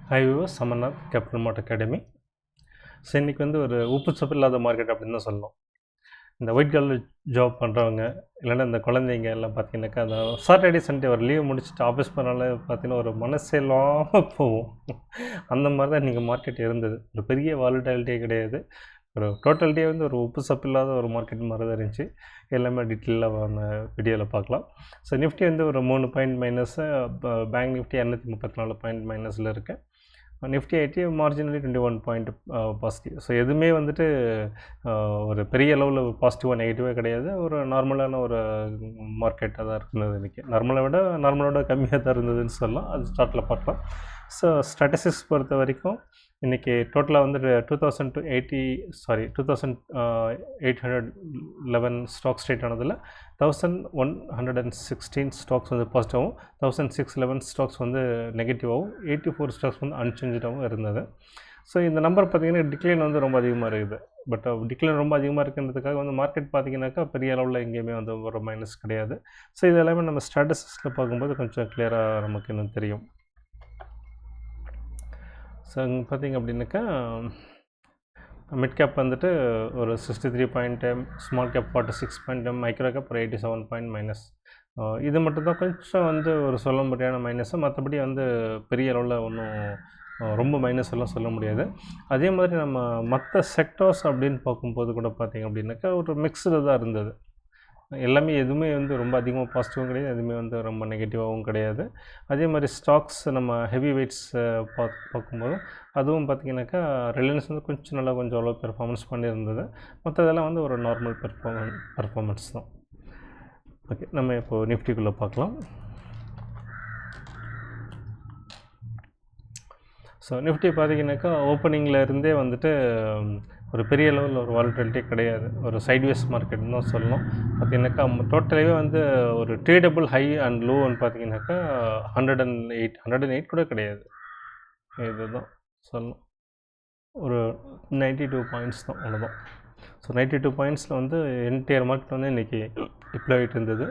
High viewers, Amarnath capital மார்ட் academy. So இன்றைக்கி வந்து ஒரு உப்பு சப்பு இல்லாத மார்க்கெட் அப்படின்னு தான் சொல்லணும். இந்த ஒயிட் கலர் ஜாப் பண்ணுறவங்க இல்லைன்னா இந்த குழந்தைங்க எல்லாம் பார்த்தீங்கன்னாக்கா அந்த சாட்டர்டே சண்டே ஒரு லீவ் முடிச்சுட்டு ஆஃபீஸ் போனால பார்த்தீங்கன்னா ஒரு மனசே இல்லாமல் போகும். அந்த மாதிரி தான் இன்றைக்கி மார்க்கெட் இருந்தது. ஒரு பெரிய வாலட்டிலிட்டியே கிடையாது. ஒரு டோட்டல் டே வந்து ஒரு உப்பு சப்பு இல்லாத ஒரு மார்க்கெட் மாதிரி தான் இருந்துச்சு. எல்லாமே டீட்டெயிலாக வீடியோவில் பார்க்கலாம். ஸோ நிஃப்டி வந்து ஒரு 3 point minus, bank Nifty 234 point மைனஸில் இருக்குது. Nifty IT marginally 21 point positive. So எதுவுமே வந்துட்டு ஒரு பெரிய அளவில் பாசிட்டிவாக நெகட்டிவாக கிடையாது. ஒரு நார்மலான ஒரு மார்க்கெட்டாக தான் இருந்தது இன்றைக்கி. நார்மலோட கம்மியாக தான் இருந்ததுன்னு சொல்லலாம். அது ஸ்டார்ட்டில் பார்க்கலாம். ஸோ ஸ்டாட்டிஸ்டிக்ஸ் பொறுத்த வரைக்கும் இன்றைக்கி டோட்டலாக வந்து 2811 ஸ்டாக்ஸ் ட்ரேட் ஆனதில் 1116 ஸ்டாக்ஸ் வந்து பாசிட்டிவாகவும் 1611 ஸ்டாக்ஸ் வந்து நெகட்டிவாகவும் 84 ஸ்டாக்ஸ் வந்து அன்சேஞ்சாகவும் இருந்தது. ஸோ இந்த நம்பர் பார்த்திங்கன்னா டிக்ளைன் வந்து ரொம்ப அதிகமாக இருக்குது. பட் டிக்ளைன் ரொம்ப அதிகமாக இருக்குன்றதுக்காக வந்து மார்க்கெட் பார்த்திங்கனாக்கா பெரிய அளவில் எங்கேயுமே வந்து ஒரு மைனஸ் கிடையாது. ஸோ இது எல்லாமே நம்ம ஸ்டாட்டிஸ்டிக்ஸில் பார்க்கும்போது கொஞ்சம் கிளியராக நமக்கு இன்னும் தெரியும். ஸோ அங்கே பார்த்திங்க அப்படின்னாக்கா மிட் கேப் வந்துட்டு ஒரு 63 point, small cap 46 point, micro gap ஒரு 87 பாயிண்ட் மைனஸ். இது மட்டும் தான் கொஞ்சம் வந்து ஒரு சொல்ல முடியாத மைனஸு. மற்றபடி வந்து பெரிய அளவில் ஒன்றும் ரொம்ப மைனஸ் எல்லாம் சொல்ல முடியாது. அதே மாதிரி நம்ம மற்ற செக்டார்ஸ் அப்படின்னு பார்க்கும்போது கூட பார்த்திங்க அப்படின்னாக்கா ஒரு மிக்ஸ்டு தான் இருந்தது. எல்லாமே எதுவுமே வந்து ரொம்ப அதிகமாக பாசிட்டிவும் கிடையாது, எதுவுமே வந்து ரொம்ப நெகட்டிவாகவும் கிடையாது. அதே மாதிரி ஸ்டாக்ஸ் நம்ம ஹெவி வெயிட்ஸ் பார்க்கும்போது அதுவும் பார்த்திங்கனாக்கா ரிலையன்ஸ் வந்து கொஞ்சம் அவ்வளோ பெர்ஃபார்மன்ஸ் பண்ணியிருந்தது. மற்றதெல்லாம் வந்து ஒரு நார்மல் பெர்ஃபார்மன்ஸ் தான். ஓகே, நம்ம இப்போது நிஃப்டிக்குள்ளே பார்க்கலாம். ஸோ நிஃப்டி பார்த்திங்கனாக்கா ஓப்பனிங்கில் இருந்தே வந்துட்டு ஒரு பெரிய லெவலில் ஒரு வாலட்டிலிட்டி கிடையாது. ஒரு சைட்வேஸ் மார்க்கெட்னு தான் சொல்லணும். பார்த்திங்கனாக்கா டோட்டலாகவே வந்து ஒரு ட்ரேடபிள் ஹை அண்ட் லோன்னு பார்த்திங்கனாக்கா 108 கூட கிடையாது. இதுதான் சொல்லணும். ஒரு 92 பாயிண்ட்ஸ் தான், அவ்வளோதான். ஸோ 92 பாயிண்ட்ஸில் வந்து என்டையர் மார்க்கெட் வந்து இன்றைக்கி டிப்ளை ஆகிட்டு இருந்தது.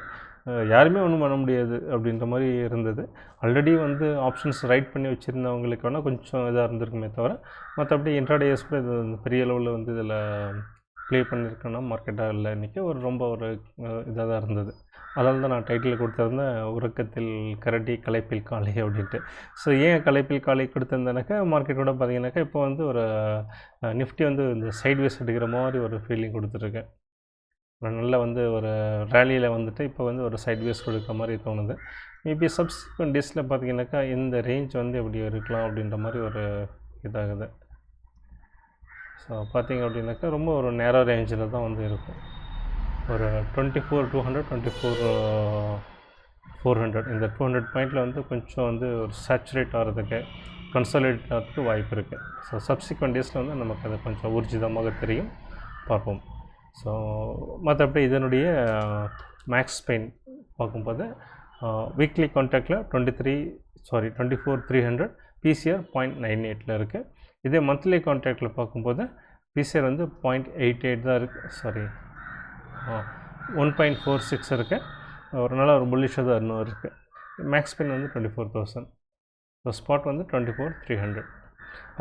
யாருமே ஒன்றும் பண்ண முடியாது அப்படின்ற மாதிரி இருந்தது. ஆல்ரெடி வந்து ஆப்ஷன்ஸ் ரைட் பண்ணி வச்சுருந்தவங்களுக்கு வேணால் கொஞ்சம் இதாக இருந்திருக்குமே தவிர, மற்றபடி இன்ட்ராடேஸ் கூட இது பெரிய அளவில் வந்து இதில் ப்ளே பண்ணியிருக்கேன்னா மார்க்கெட்டாக இல்லை. இன்றைக்கி ரொம்ப இதாக தான் இருந்தது. அதனால தான் நான் டைட்டில் கொடுத்துருந்தேன், உறக்கத்தில் கரடி களைப்பில் காளை அப்படின்ட்டு. ஸோ ஏன் களைப்பில் காளை கொடுத்துருந்தேனாக்கா மார்க்கெட்டோட பார்த்திங்கனாக்கா இப்போ வந்து ஒரு நிஃப்டி வந்து இந்த சைட்வேஸ் எடுக்கிற மாதிரி ஒரு ஃபீலிங் கொடுத்துருக்கேன். நல்ல வந்து ஒரு ரேலியில் வந்துட்டு இப்போ வந்து ஒரு சைட்வேஸ் கொடுக்குற மாதிரி தோணுது. மேபி சப்சிக்வெண்ட் டேஸில் பார்த்திங்கனாக்கா இந்த ரேஞ்ச் வந்து எப்படி இருக்கலாம் அப்படின்ற மாதிரி ஒரு இதாகுது. ஸோ பார்த்திங்க அப்படின்னாக்கா ரொம்ப ஒரு நேரோ ரேஞ்சில் தான் வந்து இருக்கும். ஒரு 24,200 24,400 இந்த 200 பாயிண்டில் வந்து கொஞ்சம் வந்து ஒரு சேச்சுரேட் ஆகிறதுக்கு, கன்சாலிடேட் ஆகிறதுக்கு வாய்ப்பு இருக்குது. ஸோ சப்சிக்வெண்ட் டேஸில் வந்து நமக்கு அது கொஞ்சம் ஊர்ஜிதமாக தெரியும், பார்ப்போம். ஸோ மற்றபடி இதனுடைய மேக்ஸ் பெயின் பார்க்கும்போது வீக்லி கான்ட்ராக்டில் 24,300 பிசிஆர் 0.98 இருக்குது. இதே மந்த்லி கான்ட்ராக்டில் பார்க்கும்போது பிசிஆர் வந்து 0.88 தான் இருக்குது. 1.46 இருக்குது. ஒரு நல்ல ஒரு புல்லிஷாக தான் இன்னும் இருக்குது. மேக்ஸ் பெயின் வந்து 24,000. ஸோ ஸ்பாட் வந்து 24,300.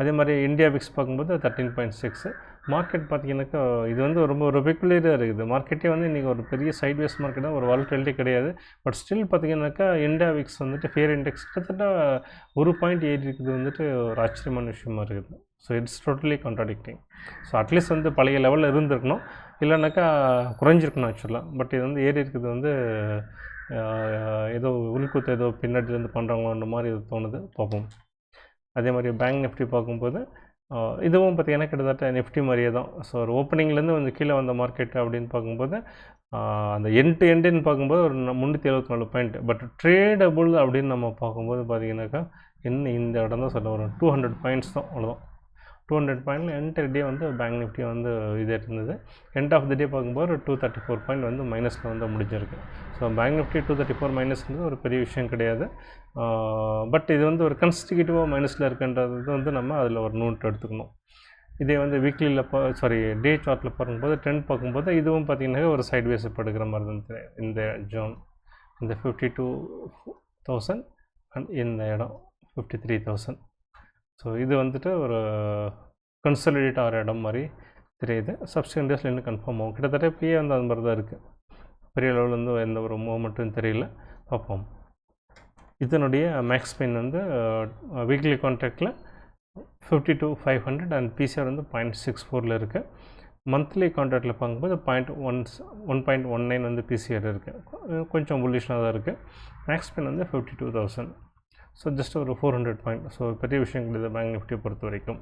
அதே மாதிரி இந்தியா விக்ஸ் பார்க்கும்போது 13.6. மார்க்கெட் பார்த்திங்கனாக்கா இது வந்து ரொம்ப ஒரு பெக்குலியராக இருக்குது. மார்க்கெட்டே வந்து இன்றைக்கி ஒரு பெரிய சைட்வேஸ் மார்க்கெட்டாக ஒரு வாலட்டிலிட்டி கிடையாது. பட் ஸ்டில் பார்த்திங்கனாக்கா இந்தியா விக்ஸ் வந்துட்டு ஃபியர் இண்டெக்ஸ் கிட்டத்தட்ட 1 பாயிண்ட் ஏறி இருக்குது வந்துட்டு ஒரு ஆச்சரியமான விஷயமா இருக்குது. So it's totally contradicting. So at least வந்து பழைய லெவலில் இருந்திருக்கணும், இல்லைனாக்கா குறைஞ்சிருக்கணும் ஆக்சுவலாக. பட் இது வந்து ஏறி இருக்குது வந்து ஏதோ உள்குத்து ஏதோ பின்னாடிலேருந்து பண்ணுறாங்களோன்ற மாதிரி இது தோணுது, பார்ப்போம். அதே மாதிரி பேங்க் நிஃப்டி பார்க்கும்போது இதுவும் பார்த்திங்கன்னா கிட்டத்தட்ட நிஃப்டி மாதிரியே தான். ஸோ ஒரு ஓப்பனிங்லேருந்து கொஞ்சம் கீழே வந்த மார்க்கெட் அப்படின்னு பார்க்கும்போது அந்த எண்டுன்னு பார்க்கும்போது ஒரு 374 பாயிண்ட். பட் ட்ரேடபுள் அப்படின்னு நம்ம பார்க்கும்போது பார்த்திங்கனாக்கா இன்னும் இந்த இடம் தான் சொல்ல ஒரு 200 பாயிண்ட்ஸ் தான், அவ்வளோதான். 200 பாயிண்டில் என்டையர் டே வந்து பேங்க் நிஃப்டி வந்து இதே இருந்தது. எண்ட் ஆஃப் த டே பார்க்கும்போது ஒரு 234 பாயிண்ட் வந்து மைனஸில் வந்து முடிஞ்சிருக்கு. ஸோ பேங்க் நிஃப்டி 234 மைனஸ்ன்றது ஒரு பெரிய விஷயம் கிடையாது. பட் இது வந்து ஒரு கன்ஸ்டிகேட்டிவாக மைனஸில் இருக்குன்றது வந்து நம்ம அதில் ஒரு நோட் எடுத்துக்கணும். இதே வந்து வீக்லியில் டே சார்ட்டில் பார்க்கும்போது ட்ரெண்ட் பார்க்கும்போது இதுவும் பார்த்திங்கனாக்கா ஒரு சைட்வேஸ் இப்போ எடுக்கிற மாதிரி இருந்தது. இந்த ஜோன் இந்த 52,000 அண்ட் இந்த இடம் 53,000. ஸோ இது வந்துட்டு ஒரு கன்சாலிடேட் ஆகிற இடம் மாதிரி தெரியுது. சப்சிக்வெண்ட் டேஸில் இன்னும் கன்ஃபார்ம் ஆகும். கிட்டத்தட்ட இப்பயே வந்து அது மாதிரி தான் இருக்குது. பெரிய லெவலில் வந்து எந்த ஒரு மூவ்மெண்ட்டும் தெரியல. பார்ப்போம். இதனுடைய மேக்ஸ் பெயின் வந்து வீக்லி கான்ட்ராக்டில் 52,500 அண்ட் பிசிஆர் வந்து 0.64 இருக்குது. மந்த்லி கான்ட்ராக்டில் பார்க்கும்போது 1.19 வந்து பிசிஆர் இருக்குது. கொஞ்சம் புல்லிஷாக தான் இருக்குது. மேக்ஸ் பெயின் வந்து 52,000. ஸோ ஜஸ்ட் ஒரு 400 பாயிண்ட். ஸோ பெரிய விஷயம் கிடையாது பேங்க் நிஃப்டியை பொறுத்த வரைக்கும்.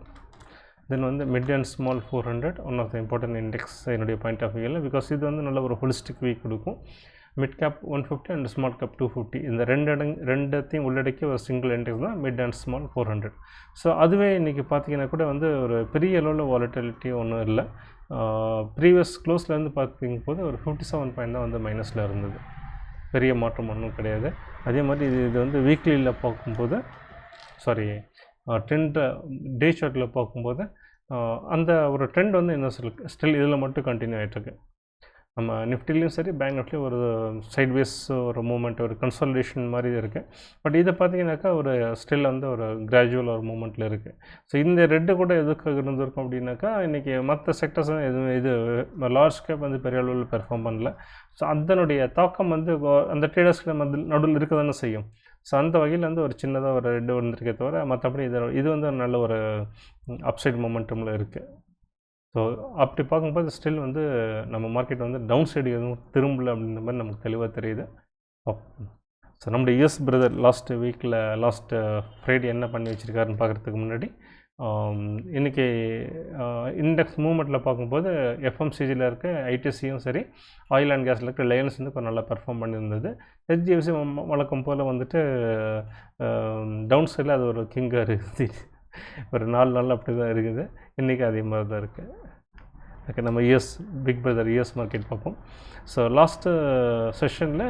தென் வந்து mid and small 400 one of the important index என்னுடைய பாயிண்ட் ஆஃப் வியூவில். பிகாஸ் இது வந்து நல்ல ஒரு ஹோலிஸ்டிக் வீக் கொடுக்கும். Mid cap 150 and small cap 250 இந்த ரெண்டத்தையும் உள்ளடக்கி ஒரு சிங்கிள் இண்டெக்ஸ் தான் மிட் அண்ட் ஸ்மால் 400. ஸோ அதுவே இன்றைக்கி பார்த்தீங்கன்னா கூட வந்து ஒரு பெரிய அளவில் வாலட்டிலிட்டி ஒன்றும் இல்லை. ப்ரீவியஸ் க்ளோஸ்லேருந்து பார்த்திங்க போது ஒரு 57 பாயிண்ட் தான் வந்து மைனஸில் இருந்தது. பெரிய மாற்றம் ஒன்றும் கிடையாது. அதே மாதிரி இது வந்து வீக்லியில் பார்க்கும்போது டே சார்ட்டில் பார்க்கும்போது அந்த ஒரு ட்ரெண்ட் வந்து என்ன ஸ்டில் இதில் மட்டும் கண்டினியூ ஆகிட்டுருக்கு. நம்ம நிஃப்டிலையும் சரி பேங்க் நிஃப்டிலையும் ஒரு சைட்வேஸ் ஒரு மூமெண்ட் ஒரு கன்சாலிடேஷன் மாதிரி இருக்குது. பட் இதை பார்த்தீங்கன்னாக்கா ஒரு ஸ்டில் வந்து ஒரு கிராஜுவல் ஒரு மூமெண்ட்டில் இருக்குது. ஸோ இந்த ரெட்டு கூட எதுக்காக இருந்திருக்கும் அப்படின்னாக்கா இன்றைக்கி மற்ற செக்டர்ஸ் எதுவும் இது லார்ஜ் கேப் வந்து பெரிய அளவில் பெர்ஃபார்ம் பண்ணல. ஸோ அதனுடைய தாக்கம் வந்து அந்த ட்ரேடர்ஸ்க்கு நடுவில் இருக்க தானே செய்யும். ஸோ அந்த வகையில் வந்து ஒரு சின்னதாக ஒரு ரெட்டு வந்திருக்கே தவிர மற்றபடி இது வந்து நல்ல ஒரு அப்சைட் மொமெண்டமில் இருக்குது. ஸோ அப்படி பார்க்கும்போது ஸ்டில் வந்து நம்ம மார்க்கெட் வந்து டவுன் சைடு எதுவும் திரும்பல அப்படின்ற மாதிரி நமக்கு தெளிவாக தெரியுது. ஸோ நம்முடைய யூஎஸ் பிரதர் லாஸ்ட் ஃப்ரைடே என்ன பண்ணி வச்சுருக்காருன்னு பார்க்குறதுக்கு முன்னாடி இன்றைக்கி இண்டெக்ஸ் மூவ்மெண்ட்டில் பார்க்கும்போது எஃப்எம்சிஜியில் இருக்க ஐடிசியும் சரி ஆயில் அண்ட் கேஸில் இருக்க லைன்ஸ் வந்து கொஞ்சம் நல்லா பெர்ஃபார்ம் பண்ணியிருந்தது. ஹெச்டிஎஃப்சி வழக்கம் போல் வந்துட்டு டவுன் சைடில் அது ஒரு கிங்காக இருக்குது. ஒரு 4 நாள் அப்படி தான் இருக்குது. இன்றைக்கி அதே மாதிரி தான் இருக்குது. ஓகே, நம்ம பிக் பிரதர் யூஎஸ் மார்க்கெட் பார்ப்போம். ஸோ லாஸ்ட்டு செஷனில்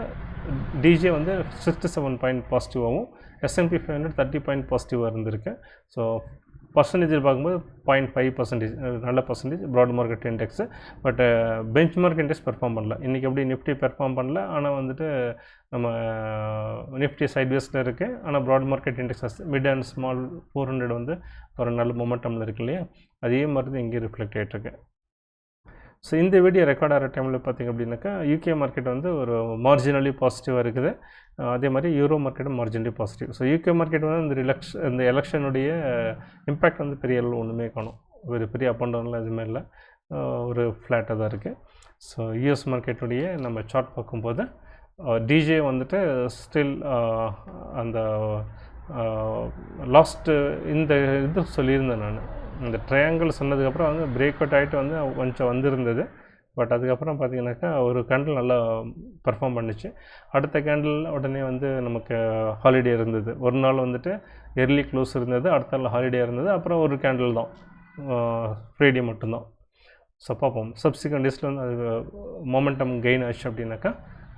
டிஜே வந்து 67 பாயிண்ட் பாசிட்டிவாகவும் S&P 500 30 பாயிண்ட் பாசிட்டிவாக இருந்திருக்கு. ஸோ பர்சன்டேஜில் பார்க்கும்போது 0.5% நல்ல percentage broad market index. But bench mark index perform பண்ணல. இன்றைக்கி எப்படி நிஃப்டி பெர்ஃபார்ம் பண்ணல. ஆனால் வந்துட்டு நம்ம நிஃப்டி சைட்வேஸில் இருக்குது. ஆனால் broad market index mid and small 400 வந்து ஒரு நல்ல மொமெண்டமில் இருக்கு இல்லையா, அதே மாதிரி தான் இங்கே ரிஃப்ளெக்ட் ஆகிட்டுருக்கு. ஸோ இந்த வீடியோ ரெக்கார்ட் ஆகிற டைமில் பார்த்திங்க அப்படின்னாக்கா யூகே மார்க்கெட் வந்து ஒரு மார்ஜினலி பாசிட்டிவாக இருக்குது. அதே மாதிரி யூரோ மார்க்கெட்டும் marginally positive. So UK market வந்து இந்த எலெக்ஷனுடைய இம்பேக்ட் வந்து பெரிய அளவு ஒன்றுமே காணும். ஒரு பெரிய அப் அண்ட் டவுன்லாம் எதுவுமே இல்லை, ஒரு ஃப்ளாட்டாக தான் இருக்குது. ஸோ யூஎஸ் மார்க்கெட்டுடைய நம்ம சார்ட் பார்க்கும்போது டிஜே வந்துட்டு ஸ்டில் அந்த லாஸ்ட்டு இந்த இது சொல்லியிருந்தேன் நான், இந்த ட்ரையாங்கிள் சொன்னதுக்கப்புறம் வந்து பிரேக் அவுட் ஆகிட்டு வந்து கொஞ்சம் வந்திருந்தது. பட் அதுக்கப்புறம் பார்த்திங்கனாக்கா ஒரு கேண்டில் நல்லா பர்ஃபார்ம் பண்ணிச்சு. அடுத்த கேண்டில் உடனே வந்து நமக்கு ஹாலிடே இருந்தது. ஒரு நாள் வந்துட்டு எர்லி க்ளோஸ் இருந்தது, அடுத்த நாள் ஹாலிடே இருந்தது. அப்புறம் ஒரு கேண்டில் தான் ஃப்ரைடே மட்டும்தான். ஸோ பார்ப்போம் சப்சிக்வெண்ட் டேஸில் வந்து அது மொமெண்டம் கெயின் ஆச்சு அப்படின்னாக்கா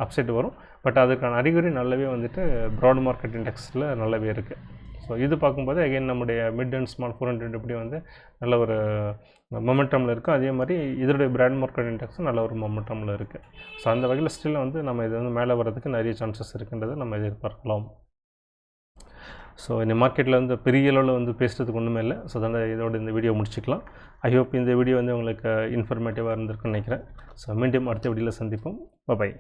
அப்சைட் வரும். பட் அதுக்கான அறிகுறி நல்லாவே வந்துட்டு ப்ராட் மார்க்கெட் இண்டெக்ஸில் நல்லாவே இருக்குது. ஸோ இது பார்க்கும்போது அகைன் நம்முடைய மிட் அண்ட் ஸ்மால் 400 எப்படி வந்து நல்ல ஒரு மொமெண்டமில் இருக்குது, அதே மாதிரி இதோடைய ப்ராட் மார்க்கெட் இண்டெக்ஸும் நல்ல ஒரு மொமெண்டமில் இருக்குது. ஸோ அந்த வகையில் ஸ்டில் வந்து நம்ம இது வந்து மேலே வர்றதுக்கு நிறைய சான்சஸ் இருக்குன்றதை நம்ம எதிர்பார்க்கலாம். ஸோ இந்த மார்க்கெட்டில் வந்து பெரிய அளவில் வந்து பேசுகிறதுக்கு ஒன்றுமே இல்லை. ஸோ அதனால் இதோட இந்த வீடியோ முடிச்சுக்கலாம். ஐ ஹோப் இந்த வீடியோ வந்து உங்களுக்கு இன்ஃபர்மேட்டிவாக இருந்திருக்குன்னு நினைக்கிறேன். ஸோ மீண்டும் அடுத்த வீடியோவில் சந்திப்போம். பை.